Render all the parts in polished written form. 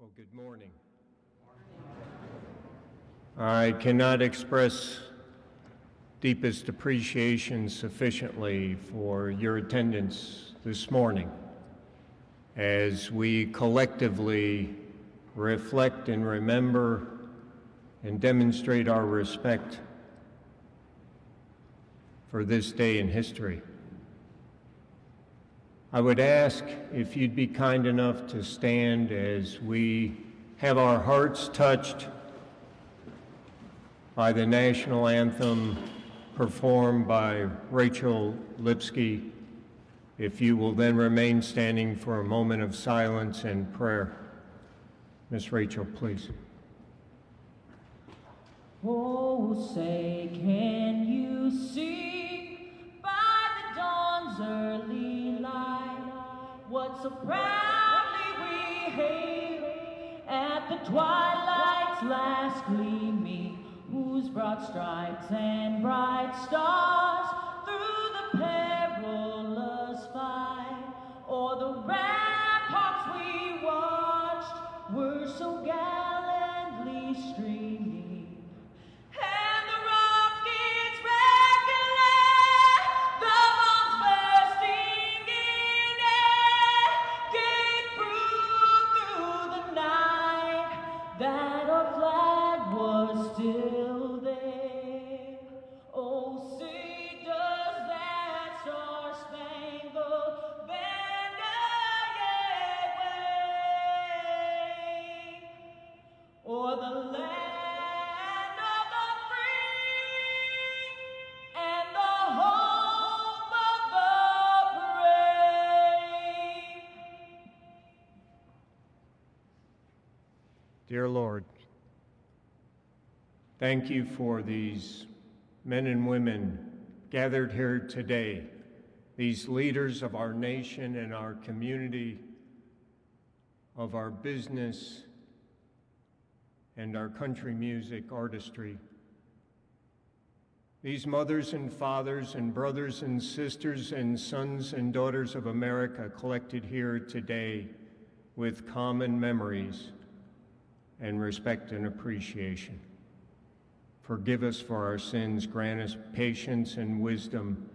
Well, good morning. I cannot express deepest appreciation sufficiently for your attendance this morning as we collectively reflect and remember and demonstrate our respect for this day in history. I would ask if you'd be kind enough to stand as we have our hearts touched by the national anthem performed by Rachel Lipsky. If you will then remain standing for a moment of silence and prayer. Miss Rachel, please. Oh, say, can you see by the dawn's early light what so proudly we hailed at the twilight's last gleaming, whose broad stripes and bright stars through the perilous fight o'er the ramparts we watched were so gallantly streaming, and the rockets regular, the bombs bursting in air, gave proof through the night that our flag was still there. Oh, say does that star-spangled banner yet wave o'er the land of the free and the home of the brave. Dear Lord, thank you for these men and women gathered here today, these leaders of our nation and our community, of our business and our country music artistry. These mothers and fathers and brothers and sisters and sons and daughters of America collected here today with common memories and respect and appreciation. Forgive us for our sins, grant us patience and wisdom,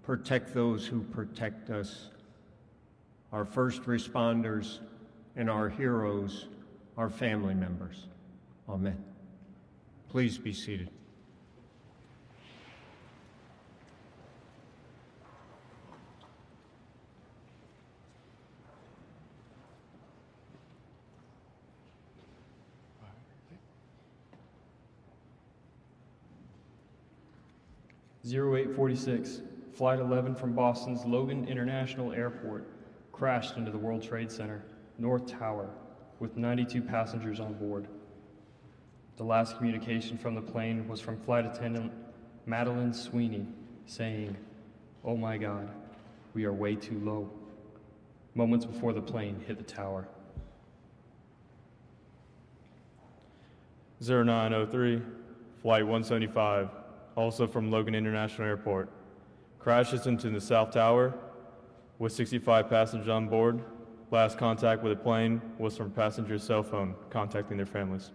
protect those who protect us, our first responders and our heroes, our family members. Amen. Please be seated. (0846), Flight 11 from Boston's Logan International Airport crashed into the World Trade Center, North Tower, with 92 passengers on board. The last communication from the plane was from flight attendant Madeline Sweeney, saying, "Oh my God, we are way too low," moments before the plane hit the tower. 0903, Flight 175, also from Logan International Airport, crashes into the South Tower with 65 passengers on board. Last contact with the plane was from passenger's cell phone contacting their families.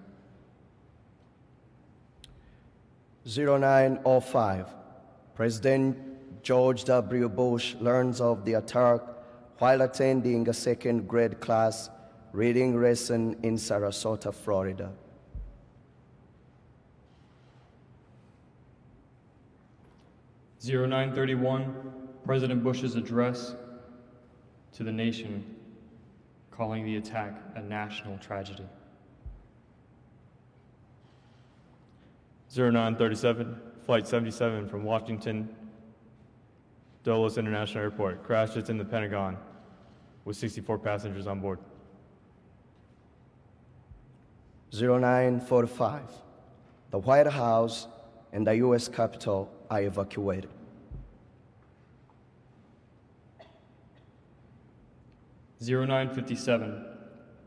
0905, President George W. Bush learns of the attack while attending a second grade class reading lesson in Sarasota, Florida. 0931, President Bush's address to the nation, calling the attack a national tragedy. 0937, Flight 77 from Washington Dulles International Airport, crashes in the Pentagon with 64 passengers on board. 0945, the White House and the U.S. Capitol are evacuated. 0957,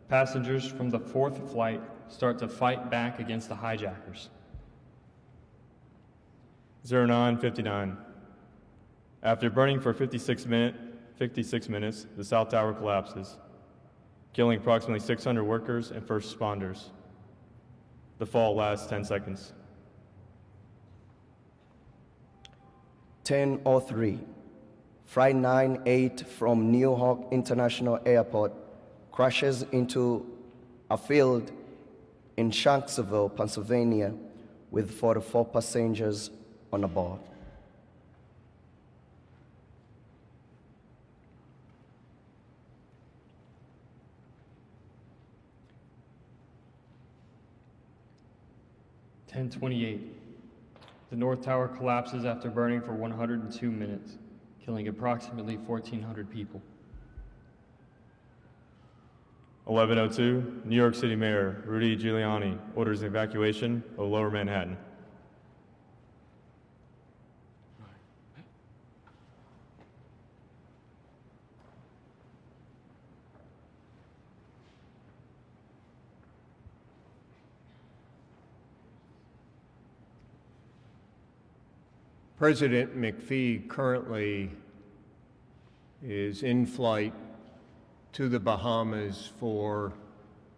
passengers from the fourth flight start to fight back against the hijackers. 0959, after burning for 56 minutes, the South Tower collapses. killing approximately 600 workers and first responders. The fall lasts 10 seconds. 10:03, Flight 98 from New York International Airport crashes into a field in Shanksville, Pennsylvania, with 44 passengers on board. The North Tower collapses after burning for 102 minutes, killing approximately 1,400 people. 11:02, New York City Mayor Rudy Giuliani orders the evacuation of Lower Manhattan. President McPhee currently is in flight to the Bahamas for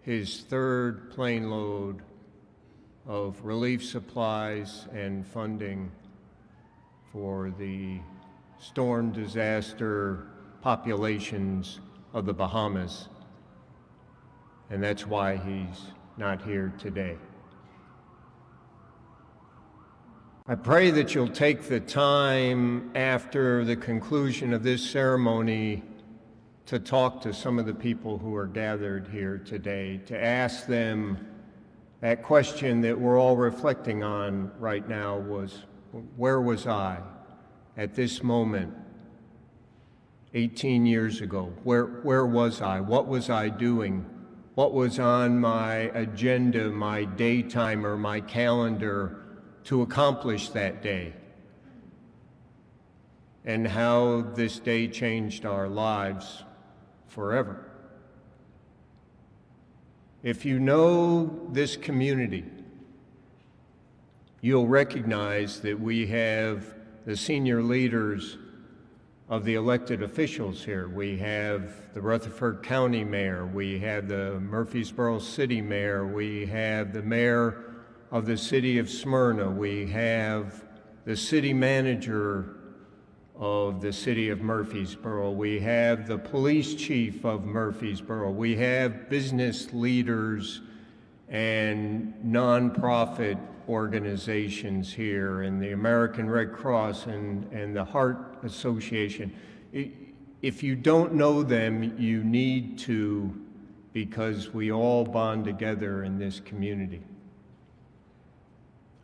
his third plane load of relief supplies and funding for the storm disaster populations of the Bahamas. And that's why he's not here today. I pray that you'll take the time after the conclusion of this ceremony to talk to some of the people who are gathered here today, to ask them that question that we're all reflecting on right now was, where was I at this moment 18 years ago? Where was I? What was I doing? What was on my agenda, my day timer, my calendar to accomplish that day, and how this day changed our lives forever. If you know this community, you'll recognize that we have the senior leaders of the elected officials here. We have the Rutherford County Mayor, we have the Murfreesboro City Mayor, we have the Mayor of the City of Smyrna, we have the City Manager of the City of Murfreesboro, we have the Police Chief of Murfreesboro, we have business leaders and nonprofit organizations here, and the American Red Cross and the Heart Association. If you don't know them, you need to, because we all bond together in this community.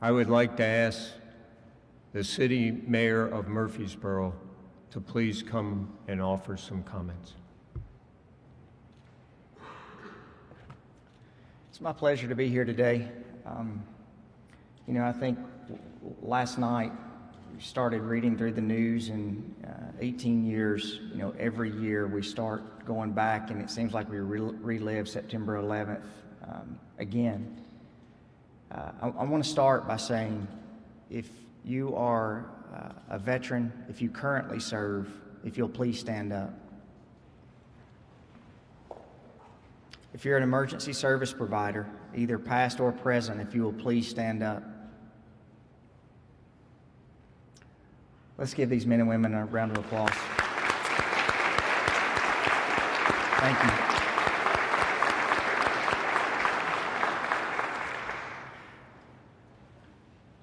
I would like to ask the City Mayor of Murfreesboro to please come and offer some comments. It's my pleasure to be here today. I think last night we started reading through the news, and 18 years, every year we start going back, and it seems like we relive September 11th again. I want to start by saying, if you are a veteran, if you currently serve, if you'll please stand up. If you're an emergency service provider, either past or present, if you will please stand up. Let's give these men and women a round of applause. Thank you.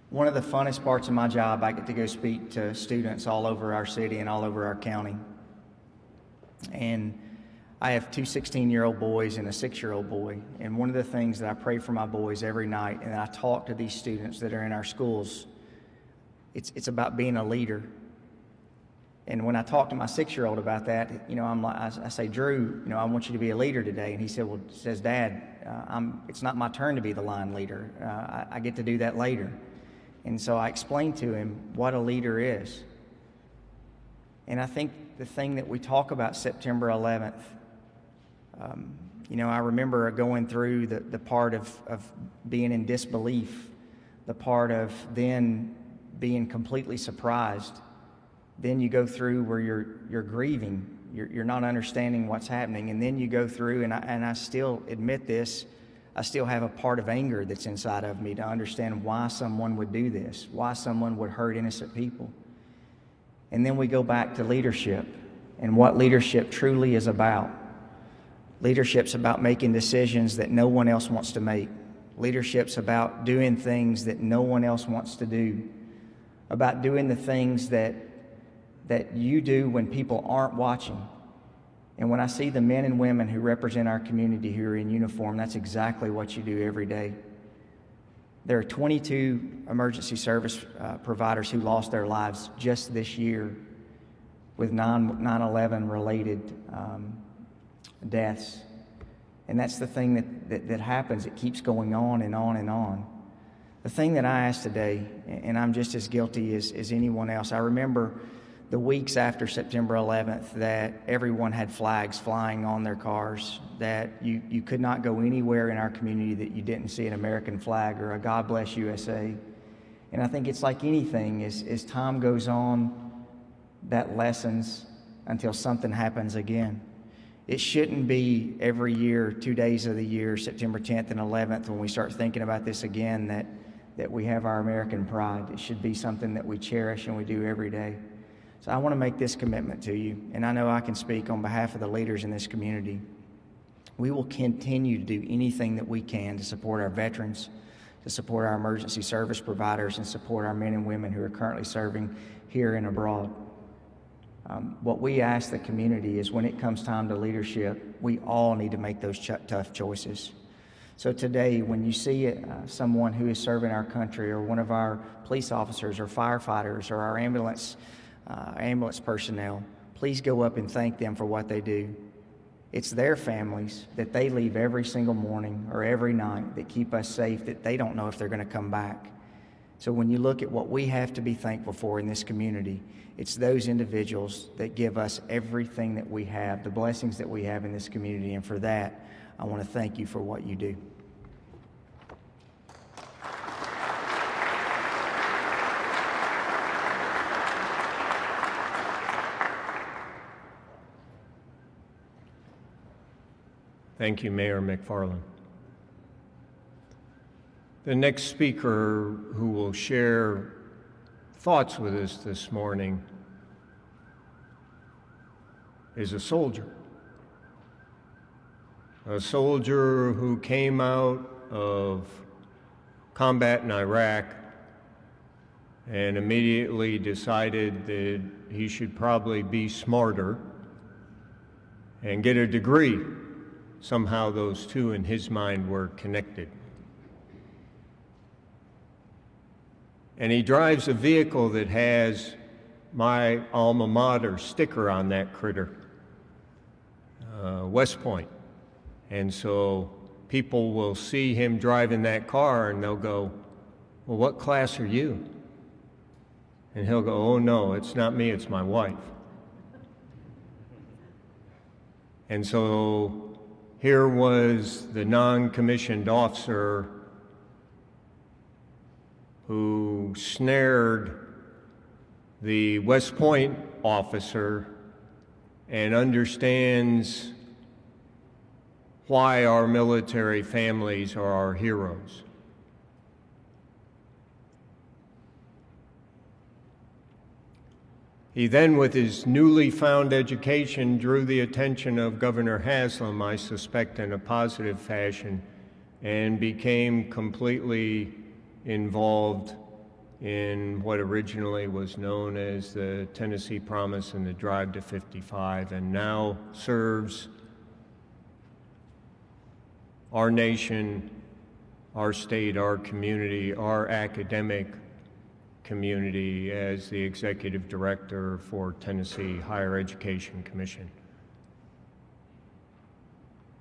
One of the funnest parts of my job, I get to go speak to students all over our city and all over our county. And I have two 16-year-old boys and a 6-year-old boy. And one of the things that I pray for my boys every night, and I talk to these students that are in our schools, it's about being a leader. And when I talk to my 6-year-old about that, I say, Drew, I want you to be a leader today. And he says, Dad, it's not my turn to be the line leader. I get to do that later. And so I explained to him what a leader is. And I think the thing that we talk about September 11th, I remember going through the part of being in disbelief, the part of then being completely surprised. Then you go through where you're grieving, You're not understanding what's happening. And then you go through, and I still admit this, I still have a part of anger that's inside of me to understand why someone would do this, why someone would hurt innocent people. And then we go back to leadership and what leadership truly is about. Leadership's about making decisions that no one else wants to make. Leadership's about doing things that no one else wants to do, about doing the things that you do when people aren't watching. And when I see the men and women who represent our community who are in uniform, that's exactly what you do every day. There are 22 emergency service providers who lost their lives just this year with 9/11 related deaths. And that's the thing that happens. It keeps going on and on and on. The thing that I ask today, and I'm just as guilty as anyone else, I remember the weeks after September 11th that everyone had flags flying on their cars, that you could not go anywhere in our community that you didn't see an American flag or a God Bless USA. And I think it's like anything, as time goes on, that lessens until something happens again. It shouldn't be every year, 2 days of the year, September 10th and 11th, when we start thinking about this again, that we have our American pride. It should be something that we cherish and we do every day. So I want to make this commitment to you, and I know I can speak on behalf of the leaders in this community. We will continue to do anything that we can to support our veterans, to support our emergency service providers, and support our men and women who are currently serving here and abroad. What we ask the community is when it comes time to leadership, we all need to make those tough choices. So today, when you see someone who is serving our country, or one of our police officers or firefighters or our ambulance personnel, please go up and thank them for what they do. It's their families that they leave every single morning or every night that keep us safe, that they don't know if they're going to come back. So when you look at what we have to be thankful for in this community, it's those individuals that give us everything that we have, the blessings that we have in this community. And for that, I want to thank you for what you do. Thank you, Mayor McFarland. The next speaker who will share thoughts with us this morning is a soldier who came out of combat in Iraq and immediately decided that he should probably be smarter and get a degree. Somehow those two in his mind were connected. And he drives a vehicle that has my alma mater sticker on that critter, West Point. And so people will see him driving that car and they'll go, "Well, what class are you?" And he'll go, "Oh no, it's not me, it's my wife." And so here was the non-commissioned officer who snared the West Point officer and understands why our military families are our heroes. He then, with his newly found education, drew the attention of Governor Haslam, I suspect in a positive fashion, and became completely involved in what originally was known as the Tennessee Promise and the Drive to 55, and now serves our nation, our state, our community, our academic community as the Executive Director for Tennessee Higher Education Commission.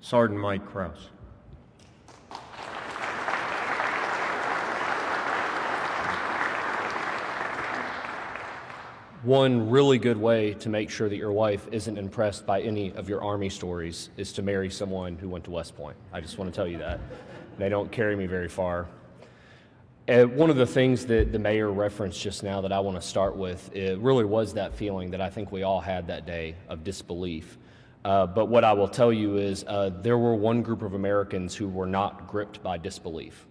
Sergeant Mike Krause. One really good way to make sure that your wife isn't impressed by any of your Army stories is to marry someone who went to West Point. I just want to tell you that. They don't carry me very far. One of the things that the mayor referenced just now that I want to start with, it really was that feeling that I think we all had that day of disbelief. But what I will tell you is there were one group of Americans who were not gripped by disbelief.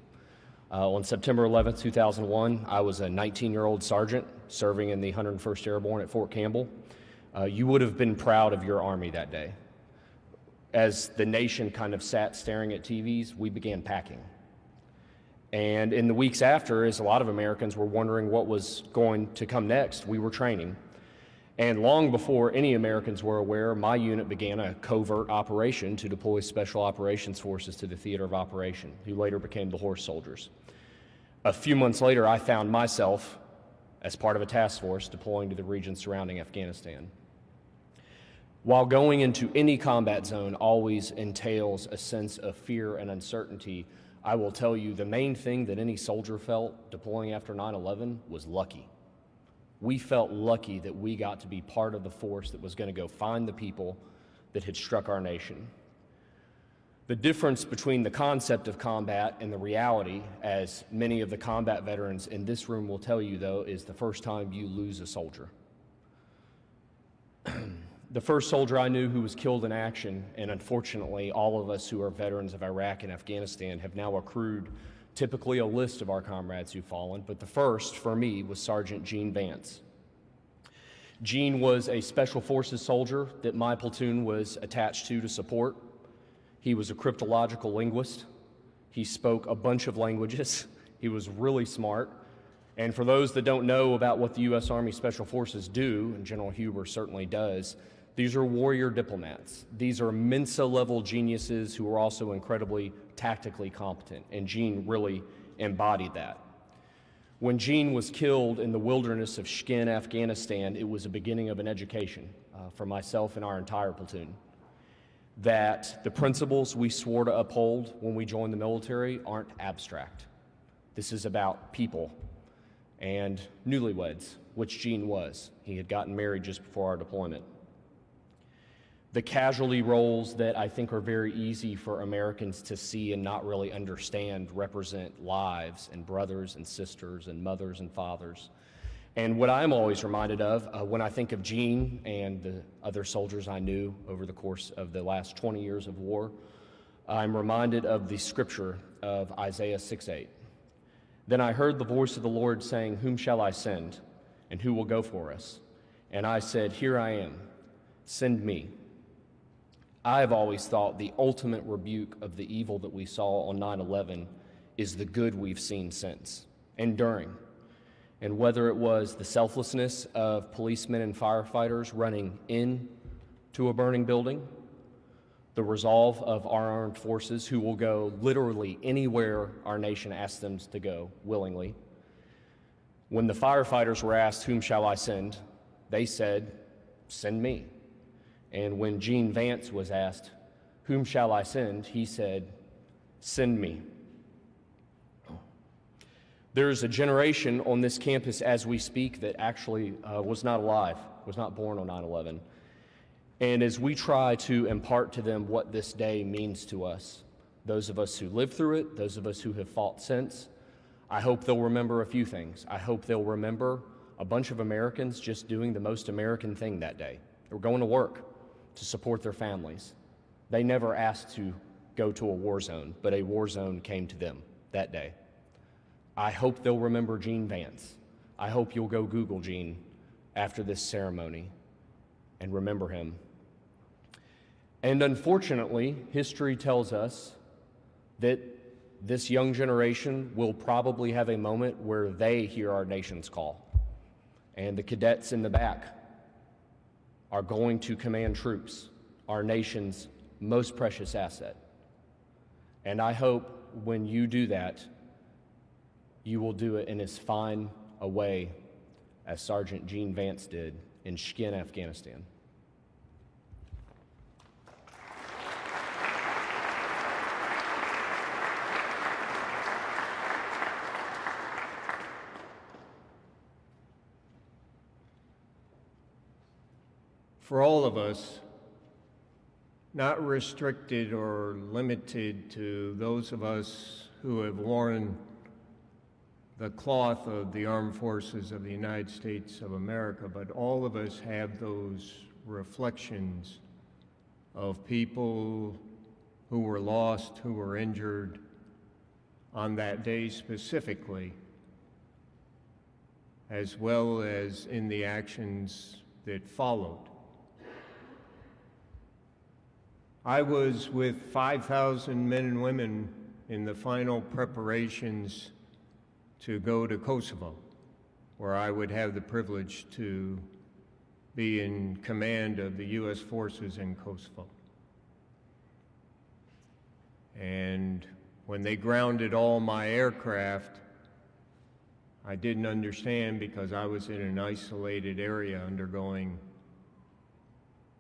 On September 11th, 2001, I was a 19-year-old sergeant serving in the 101st Airborne at Fort Campbell. You would have been proud of your Army that day. As the nation kind of sat staring at TVs, we began packing. And in the weeks after, as a lot of Americans were wondering what was going to come next, we were training. And long before any Americans were aware, my unit began a covert operation to deploy Special Operations Forces to the theater of operation, who later became the Horse Soldiers. A few months later, I found myself, as part of a task force, deploying to the region surrounding Afghanistan. While going into any combat zone always entails a sense of fear and uncertainty, I will tell you the main thing that any soldier felt deploying after 9/11 was lucky. We felt lucky that we got to be part of the force that was going to go find the people that had struck our nation. The difference between the concept of combat and the reality, as many of the combat veterans in this room will tell you, though, is the first time you lose a soldier. The first soldier I knew who was killed in action, and unfortunately all of us who are veterans of Iraq and Afghanistan have now accrued typically a list of our comrades who've fallen, but the first for me was Sergeant Gene Vance. Gene was a Special Forces soldier that my platoon was attached to support. He was a cryptological linguist. He spoke a bunch of languages. He was really smart. And for those that don't know about what the U.S. Army Special Forces do, and General Huber certainly does, these are warrior diplomats. These are Mensa-level geniuses who are also incredibly tactically competent, and Gene really embodied that. When Gene was killed in the wilderness of Shkin, Afghanistan, it was a beginning of an education for myself and our entire platoon, that the principles we swore to uphold when we joined the military aren't abstract. This is about people and newlyweds, which Gene was. He had gotten married just before our deployment. The casualty roles that I think are very easy for Americans to see and not really understand represent lives and brothers and sisters and mothers and fathers. And what I'm always reminded of when I think of Gene and the other soldiers I knew over the course of the last 20 years of war, I'm reminded of the scripture of Isaiah 6:8. Then I heard the voice of the Lord saying, "Whom shall I send, and who will go for us? And I said, Here I am, send me." I've always thought the ultimate rebuke of the evil that we saw on 9/11 is the good we've seen since, enduring. And whether it was the selflessness of policemen and firefighters running into a burning building, the resolve of our armed forces who will go literally anywhere our nation asks them to go willingly. When the firefighters were asked, "Whom shall I send?" they said, "Send me." And when Gene Vance was asked, "Whom shall I send?" he said, "Send me." There's a generation on this campus as we speak that actually was not alive, was not born on 9/11. And as we try to impart to them what this day means to us, those of us who lived through it, those of us who have fought since, I hope they'll remember a few things. I hope they'll remember a bunch of Americans just doing the most American thing that day. They were going to work to support their families. They never asked to go to a war zone, but a war zone came to them that day. I hope they'll remember Gene Vance. I hope you'll go Google Gene after this ceremony and remember him. And unfortunately, history tells us that this young generation will probably have a moment where they hear our nation's call. And the cadets in the back are going to command troops, our nation's most precious asset. And I hope when you do that, you will do it in as fine a way as Sergeant Gene Vance did in Shkin, Afghanistan. For all of us, not restricted or limited to those of us who have worn the cloth of the armed forces of the United States of America, but all of us have those reflections of people who were lost, who were injured on that day specifically, as well as in the actions that followed. I was with 5,000 men and women in the final preparations to go to Kosovo, where I would have the privilege to be in command of the U.S. forces in Kosovo. And when they grounded all my aircraft, I didn't understand because I was in an isolated area undergoing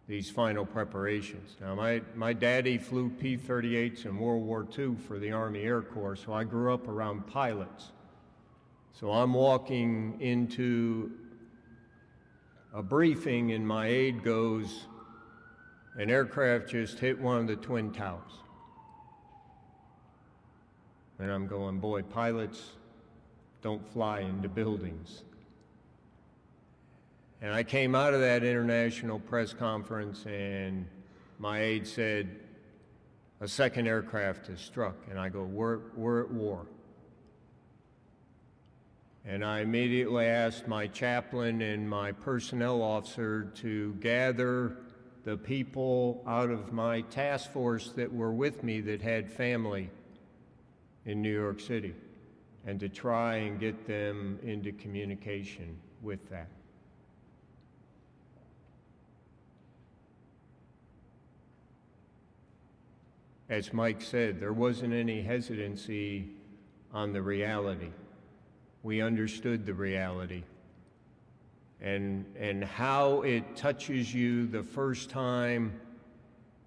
these final preparations. Now, my daddy flew P-38s in World War II for the Army Air Corps, so I grew up around pilots. So I'm walking into a briefing and my aide goes, an aircraft just hit one of the Twin Towers. And I'm going, boy, pilots don't fly into buildings. And I came out of that international press conference and my aide said, a second aircraft has struck. And I go, we're at war. And I immediately asked my chaplain and my personnel officer to gather the people out of my task force that were with me that had family in New York City, and to try and get them into communication with that. As Mike said, there wasn't any hesitancy on the reality. We understood the reality. And how it touches you the first time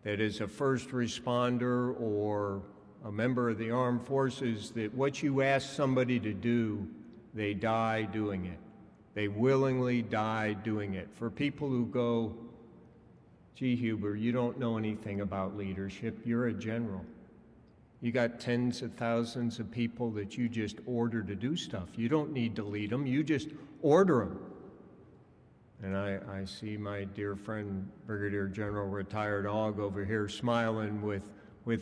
that as a first responder or a member of the armed forces, that what you ask somebody to do, they die doing it. They willingly die doing it. For people who go, gee, Huber, you don't know anything about leadership. You're a general. You got tens of thousands of people that you just order to do stuff. You don't need to lead them. You just order them. And I see my dear friend, Brigadier General Retired Ogg over here smiling with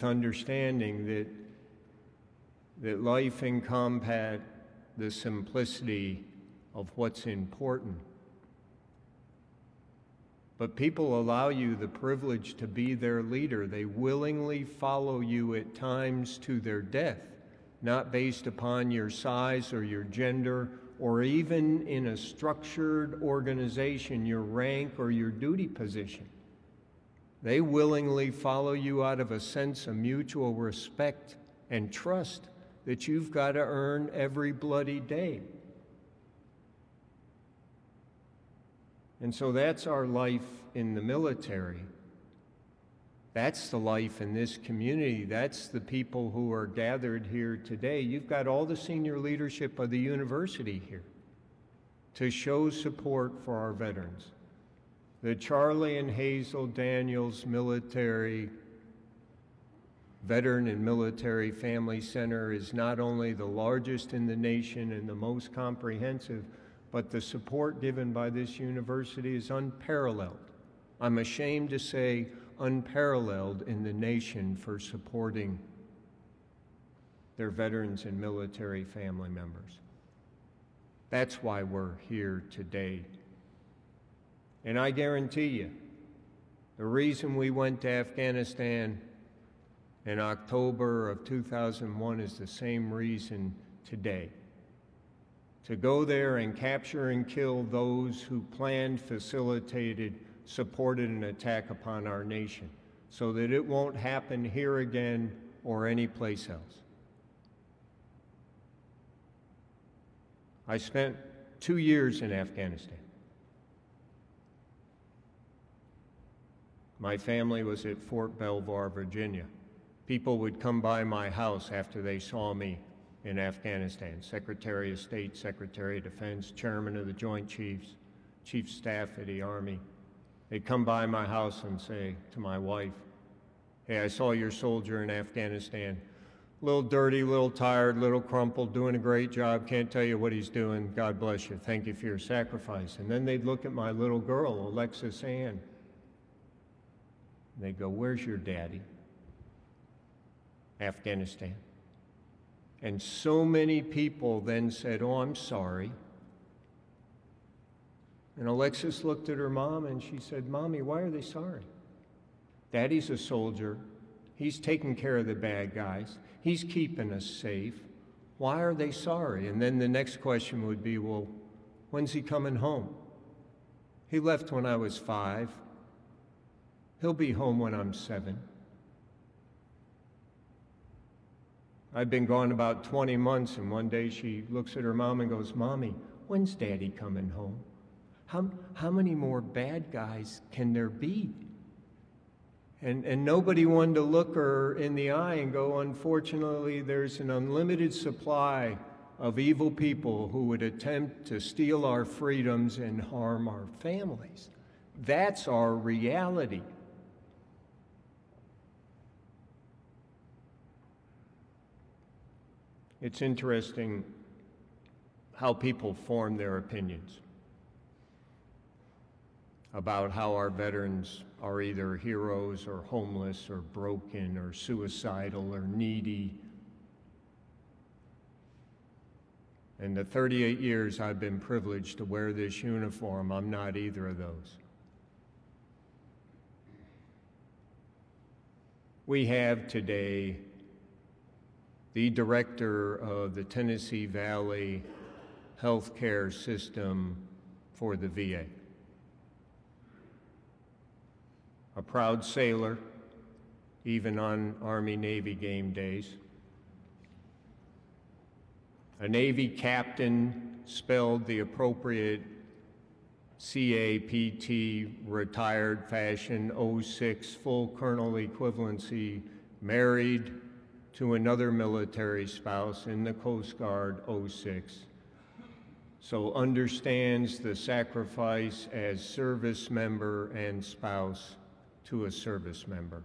understanding that life in combat, the simplicity of what's important. But people allow you the privilege to be their leader. They willingly follow you at times to their death, not based upon your size or your gender, or even in a structured organization, your rank or your duty position. They willingly follow you out of a sense of mutual respect and trust that you've got to earn every bloody day. And so that's our life in the military. That's the life in this community. That's the people who are gathered here today. You've got all the senior leadership of the university here to show support for our veterans. The Charlie and Hazel Daniels Military Veteran and Military Family Center is not only the largest in the nation and the most comprehensive, but the support given by this university is unparalleled. I'm ashamed to say unparalleled in the nation for supporting their veterans and military family members. That's why we're here today. And I guarantee you, the reason we went to Afghanistan in October of 2001 is the same reason today. To go there and capture and kill those who planned, facilitated, supported an attack upon our nation, so that it won't happen here again or anyplace else. I spent 2 years in Afghanistan. My family was at Fort Belvoir, Virginia. People would come by my house after they saw me in Afghanistan. Secretary of State, Secretary of Defense, Chairman of the Joint Chiefs, Chief of Staff of the Army. They'd come by my house and say to my wife, hey, I saw your soldier in Afghanistan. A little dirty, a little tired, a little crumpled, doing a great job. Can't tell you what he's doing. God bless you. Thank you for your sacrifice. And then they'd look at my little girl, Alexis Ann. And they'd go, where's your daddy? Afghanistan. And so many people then said, oh, I'm sorry. And Alexis looked at her mom and she said, Mommy, why are they sorry? Daddy's a soldier. He's taking care of the bad guys. He's keeping us safe. Why are they sorry? And then the next question would be, well, when's he coming home? He left when I was 5. He'll be home when I'm 7. I've been gone about 20 months, and one day she looks at her mom and goes, Mommy, when's Daddy coming home? How many more bad guys can there be? And nobody wanted to look her in the eye and go, unfortunately, there's an unlimited supply of evil people who would attempt to steal our freedoms and harm our families. That's our reality. It's interesting how people form their opinions about how our veterans are either heroes or homeless or broken or suicidal or needy. In the 38 years I've been privileged to wear this uniform, I'm not either of those. We have today the director of the Tennessee Valley healthcare system for the VA. A proud sailor, even on Army-Navy game days. A Navy captain, spelled the appropriate CAPT retired fashion, 06 full colonel equivalency, married to another military spouse in the Coast Guard, 06. So understands the sacrifice as service member and spouse to a service member,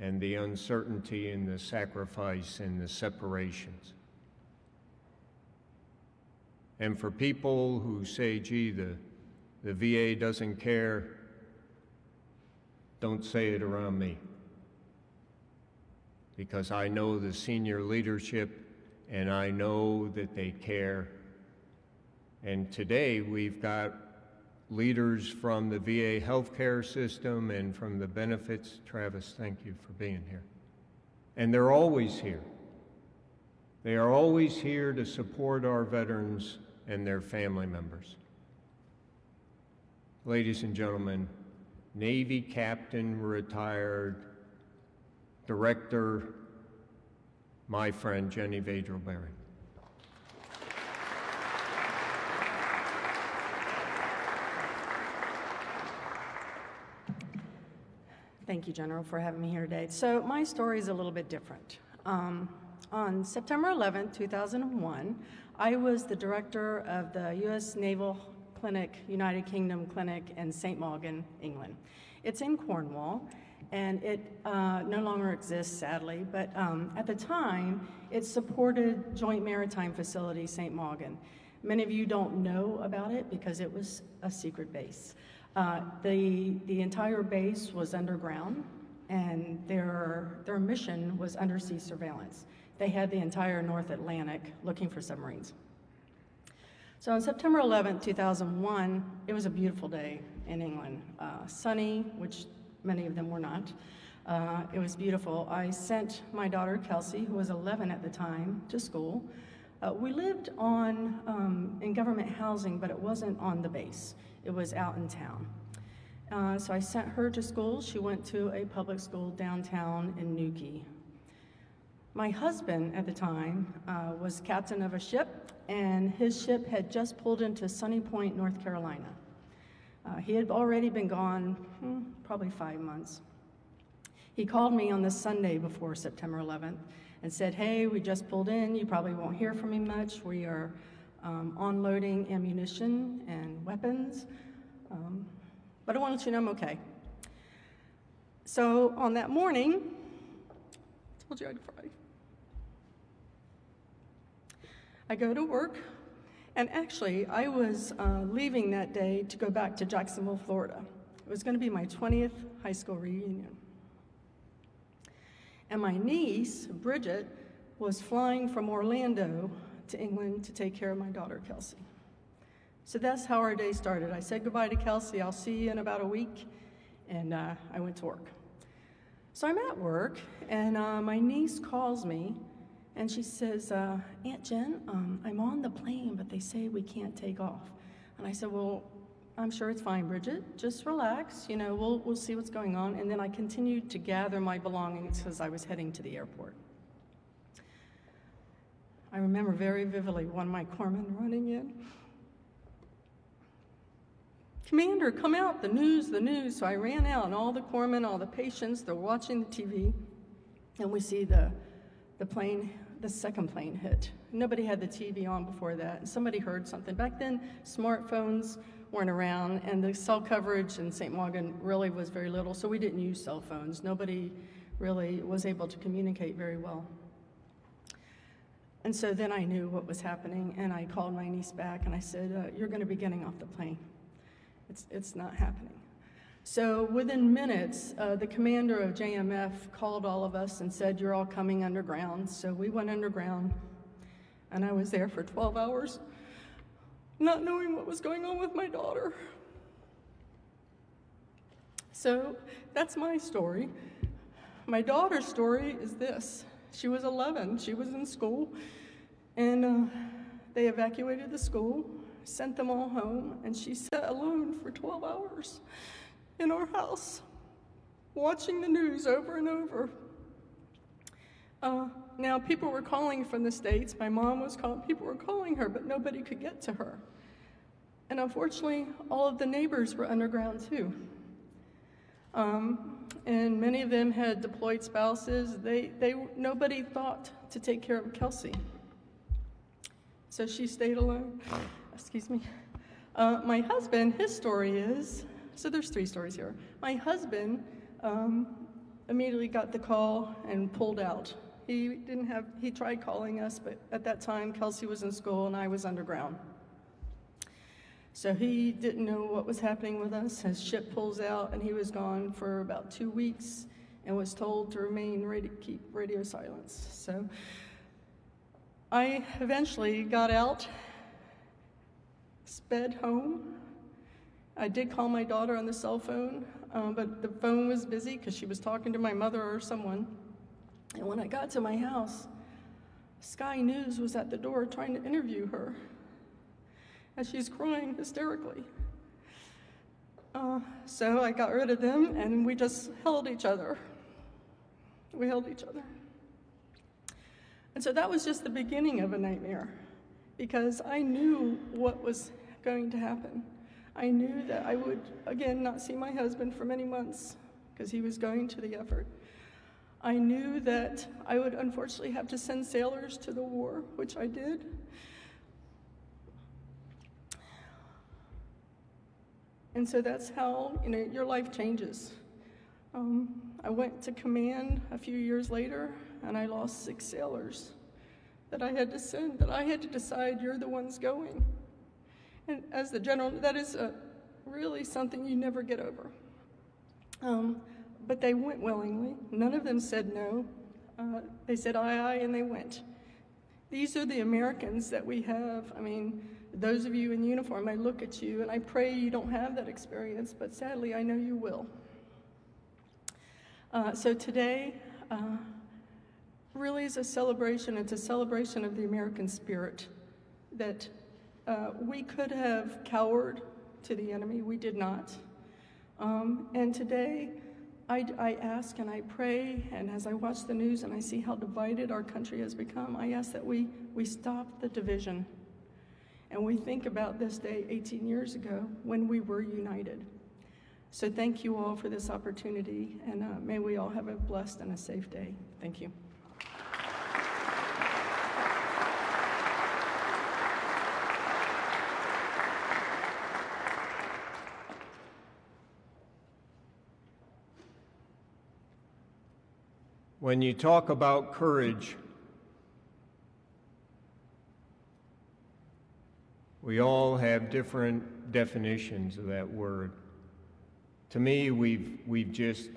and the uncertainty in the sacrifice and the separations. And for people who say, gee, the VA doesn't care, don't say it around me. Because I know the senior leadership and I know that they care. And today we've got leaders from the VA healthcare system and from the benefits. Travis, thank you for being here. And they're always here. They are always here to support our veterans and their family members. Ladies and gentlemen, Navy captain, retired, director, my friend Jenny Vedro-Berry. Thank you, General, for having me here today. So my story is a little bit different. On September 11, 2001, I was the director of the U.S. Naval Clinic, United Kingdom Clinic in St. Mawgan, England. It's in Cornwall, and it no longer exists, sadly, but at the time, it supported Joint Maritime Facility St. Mawgan. Many of you don't know about it because it was a secret base. The entire base was underground, and their mission was undersea surveillance. They had the entire North Atlantic looking for submarines. So on September 11, 2001, it was a beautiful day in England. Sunny, which many of them were not. It was beautiful. I sent my daughter, Kelsey, who was 11 at the time, to school. We lived in government housing, but it wasn't on the base. It was out in town. So I sent her to school. She went to a public school downtown in Newquay. My husband at the time was captain of a ship, and his ship had just pulled into Sunny Point, North Carolina. He had already been gone probably 5 months. He called me on the Sunday before September 11th and said, hey, we just pulled in. You probably won't hear from me much. We are unloading ammunition and weapons. But I want to let you know I'm okay. So on that morning, I told you I'd cry. I go to work, and actually, I was leaving that day to go back to Jacksonville, Florida. It was going to be my 20th high school reunion. And my niece, Bridget, was flying from Orlando to England to take care of my daughter, Kelsey. So that's how our day started. I said goodbye to Kelsey, I'll see you in about a week, and I went to work. So I'm at work, and my niece calls me, and she says, Aunt Jen, I'm on the plane, but they say we can't take off. And I said, well, I'm sure it's fine, Bridget. Just relax, you know, we'll see what's going on. And then I continued to gather my belongings because I was heading to the airport. I remember very vividly one of my corpsmen running in. Commander, come out, the news, the news. So I ran out, and all the corpsmen, all the patients, they're watching the TV, and we see the plane, the second plane hit. Nobody had the TV on before that, and somebody heard something. Back then, smartphones weren't around, and the cell coverage in St. Margaret really was very little, so we didn't use cell phones. Nobody really was able to communicate very well. And so then I knew what was happening, and I called my niece back, and I said, you're going to be getting off the plane. It's not happening. So within minutes, the commander of JMF called all of us and said, you're all coming underground. So we went underground, and I was there for 12 hours, not knowing what was going on with my daughter. So that's my story. My daughter's story is this. She was 11. She was in school, and they evacuated the school, sent them all home, and she sat alone for 12 hours in our house, watching the news over and over. Now, people were calling from the States. My mom was calling. People were calling her, but nobody could get to her. And unfortunately, all of the neighbors were underground too. And many of them had deployed spouses. Nobody thought to take care of Kelsey. So she stayed alone. Excuse me. My husband, his story is, so there's 3 stories here. My husband immediately got the call and pulled out. He tried calling us, but at that time, Kelsey was in school and I was underground. So he didn't know what was happening with us. His ship pulls out, and he was gone for about 2 weeks and was told to keep radio silence. So I eventually got out, sped home. I did call my daughter on the cell phone, but the phone was busy because she was talking to my mother or someone. And when I got to my house, Sky News was at the door trying to interview her, as she's crying hysterically. So I got rid of them, and we just held each other. We held each other. And so that was just the beginning of a nightmare, because I knew what was going to happen. I knew that I would, again, not see my husband for many months, because he was going to the effort. I knew that I would unfortunately have to send sailors to the war, which I did. And so that's how, your life changes. I went to command a few years later, and I lost 6 sailors that I had to send, that I had to decide, you're the ones going. And as the general, that is really something you never get over. But they went willingly. None of them said no. They said aye, aye, and they went. These are the Americans that we have. I mean, those of you in uniform, I look at you and I pray you don't have that experience, but sadly I know you will. So today really is a celebration. It's a celebration of the American spirit, that we could have cowered to the enemy. We did not. And today I ask and I pray, and as I watch the news and I see how divided our country has become, I ask that we stop the division. And we think about this day 18 years ago when we were united. So thank you all for this opportunity, and may we all have a blessed and a safe day. Thank you. When you talk about courage, We all have different definitions of that word. To me, we've just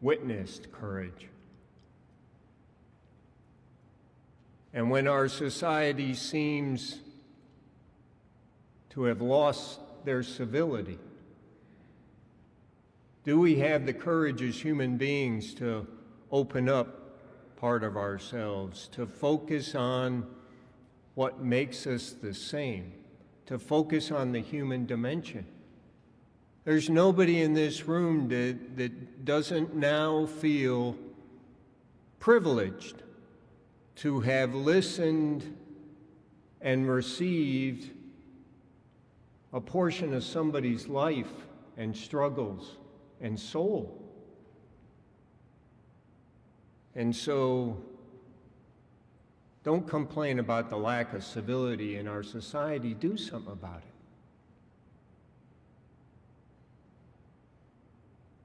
witnessed courage. And when our society seems to have lost their civility, do we have the courage as human beings to open up part of ourselves, to focus on what makes us the same, to focus on the human dimension? There's nobody in this room that doesn't now feel privileged to have listened and received a portion of somebody's life and struggles and soul. And so, don't complain about the lack of civility in our society. Do something about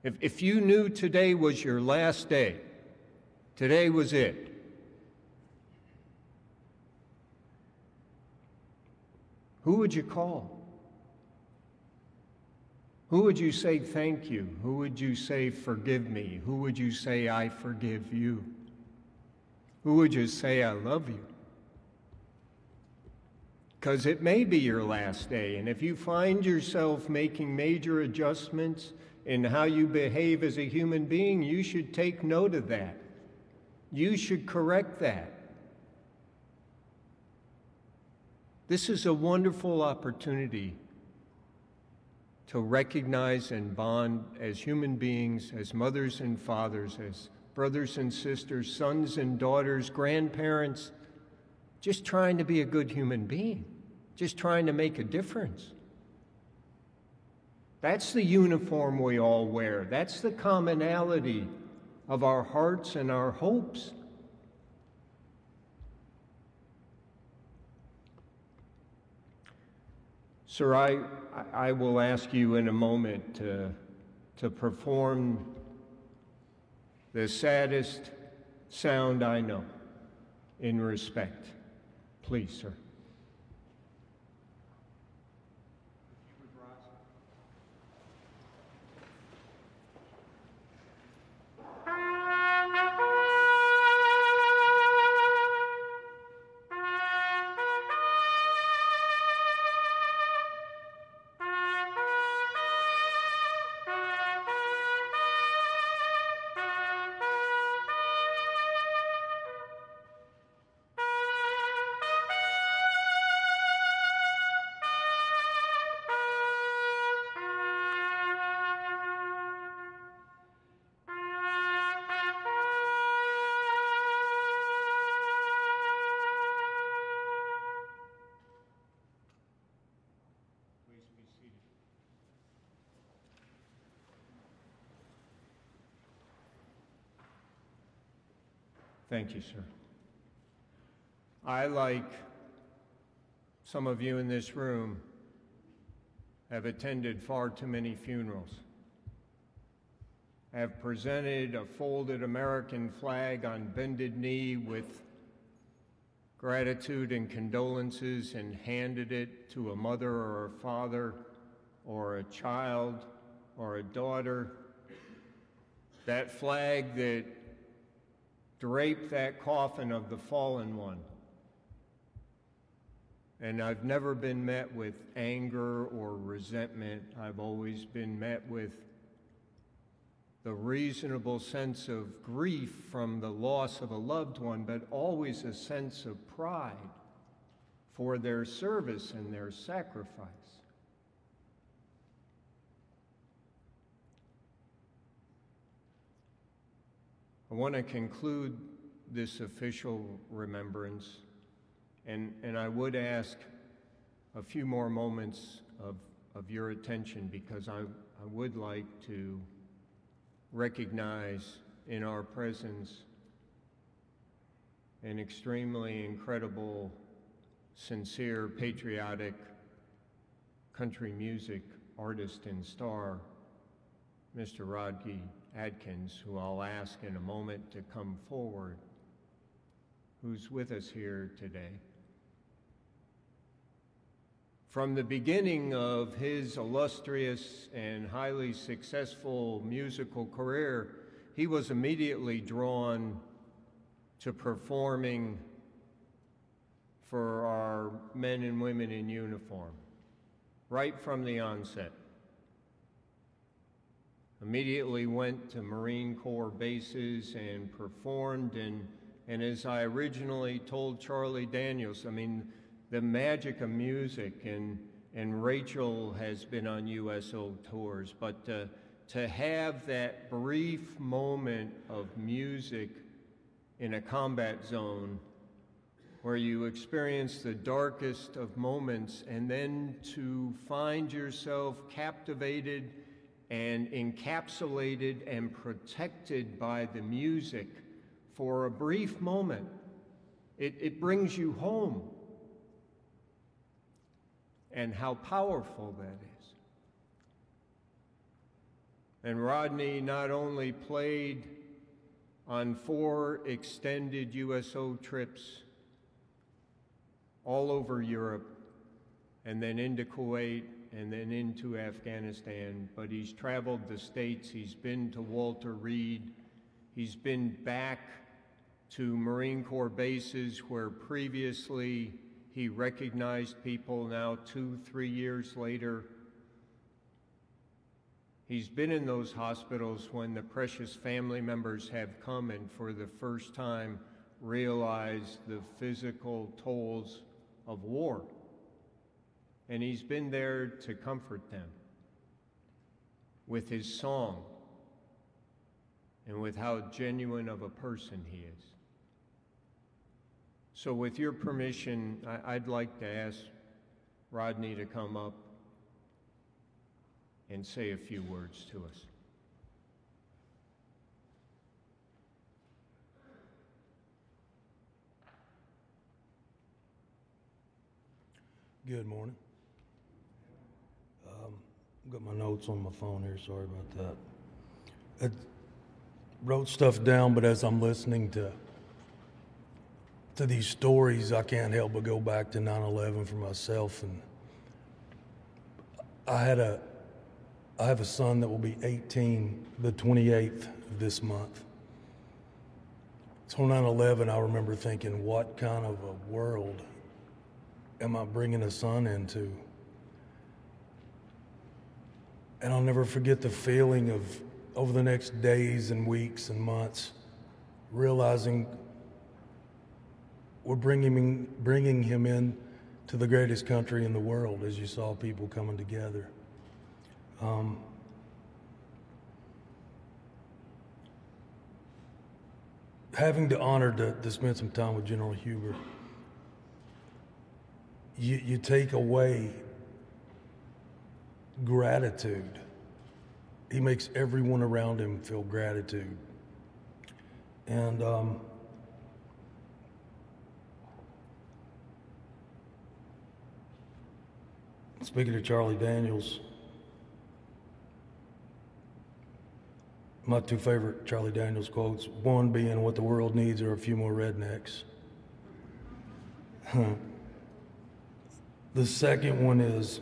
it. If you knew today was your last day, today was it, who would you call? Who would you say thank you? Who would you say forgive me? Who would you say I forgive you? Who would you say I love you? Because it may be your last day, and if you find yourself making major adjustments in how you behave as a human being, you should take note of that. You should correct that. This is a wonderful opportunity to recognize and bond as human beings, as mothers and fathers, as brothers and sisters, sons and daughters, grandparents, just trying to be a good human being, just trying to make a difference. That's the uniform we all wear. That's the commonality of our hearts and our hopes. Sir, I will ask you in a moment to perform the saddest sound I know in respect. Please, sir. Thank you, sir. I, like some of you in this room, have attended far too many funerals, have presented a folded American flag on bended knee with gratitude and condolences and handed it to a mother or a father or a child or a daughter. That flag that draped that coffin of the fallen one. And I've never been met with anger or resentment. I've always been met with the reasonable sense of grief from the loss of a loved one, but always a sense of pride for their service and their sacrifice. I want to conclude this official remembrance, and I would ask a few more moments of your attention, because I would like to recognize in our presence an extremely incredible, sincere, patriotic country music artist and star, Mr. Rodney Adkins, who I'll ask in a moment to come forward, who's with us here today. From the beginning of his illustrious and highly successful musical career, he was immediately drawn to performing for our men and women in uniform, right from the onset. Immediately went to Marine Corps bases and performed, and as I originally told Charlie Daniels, I mean, the magic of music, and Rachel has been on USO tours, but to have that brief moment of music in a combat zone where you experience the darkest of moments, and then to find yourself captivated and encapsulated and protected by the music for a brief moment, it brings you home. And how powerful that is. And Rodney not only played on 4 extended USO trips all over Europe, and then into Kuwait, and then into Afghanistan, but he's traveled the States, he's been to Walter Reed, he's been back to Marine Corps bases where previously he recognized people. Now 2-3 years later. He's been in those hospitals when the precious family members have come and for the first time realized the physical tolls of war. And he's been there to comfort them with his song and with how genuine of a person he is. So with your permission, I'd like to ask Rodney to come up and say a few words to us. Good morning. I've got my notes on my phone here, sorry about that. I wrote stuff down, but as I'm listening to these stories, I can't help but go back to 9/11 for myself. And I have a son that will be 18 the 28th of this month. So 9/11, I remember thinking, what kind of a world am I bringing a son into? And I'll never forget the feeling of, over the next days and weeks and months, realizing we're bringing him in to the greatest country in the world, as you saw people coming together. Having the honor to spend some time with General Huber, you take away gratitude. He makes everyone around him feel gratitude. And speaking of Charlie Daniels, my 2 favorite Charlie Daniels quotes, one being, what the world needs are a few more rednecks. The second one is,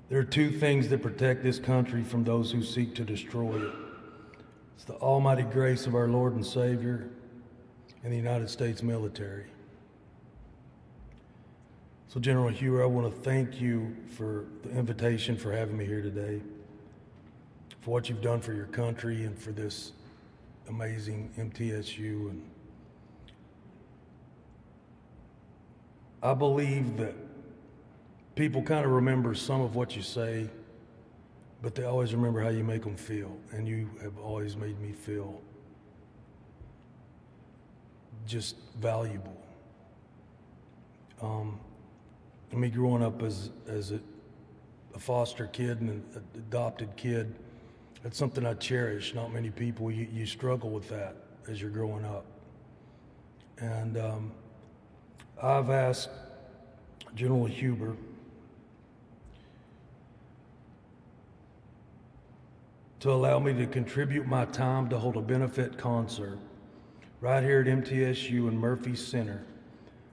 there are 2 things that protect this country from those who seek to destroy it. It's the almighty grace of our Lord and Savior and the United States military. So General Huber, I want to thank you for the invitation, for having me here today, for what you've done for your country and for this amazing MTSU. And I believe that people kind of remember some of what you say, but they always remember how you make them feel, and you have always made me feel just valuable. Me growing up as a foster kid and an adopted kid, that's something I cherish. Not many people, you struggle with that as you're growing up. And I've asked General Huber to allow me to contribute my time to hold a benefit concert right here at MTSU in Murphy Center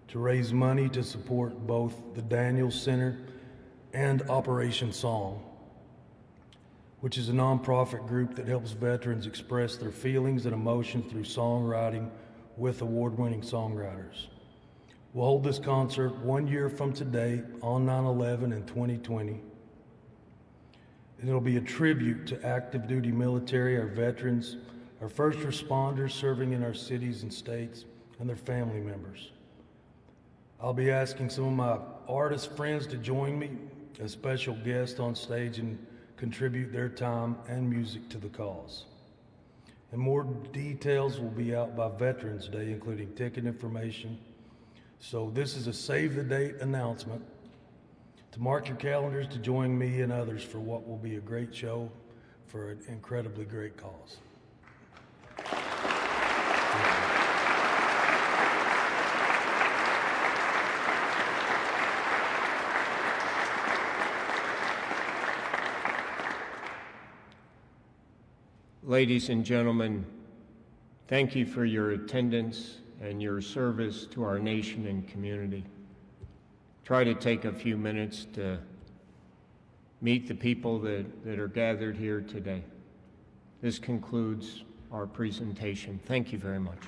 to raise money to support both the Daniels Center and Operation Song, which is a nonprofit group that helps veterans express their feelings and emotions through songwriting with award-winning songwriters. We'll hold this concert 1 year from today on 9/11 in 2020. And it'll be a tribute to active duty military, our veterans, our first responders serving in our cities and states, and their family members. I'll be asking some of my artist friends to join me as special guests on stage and contribute their time and music to the cause. And more details will be out by Veterans Day, including ticket information. So this is a save the date announcement to mark your calendars to join me and others for what will be a great show for an incredibly great cause. Ladies and gentlemen, thank you for your attendance and your service to our nation and community. Try to take a few minutes to meet the people that are gathered here today. This concludes our presentation. Thank you very much.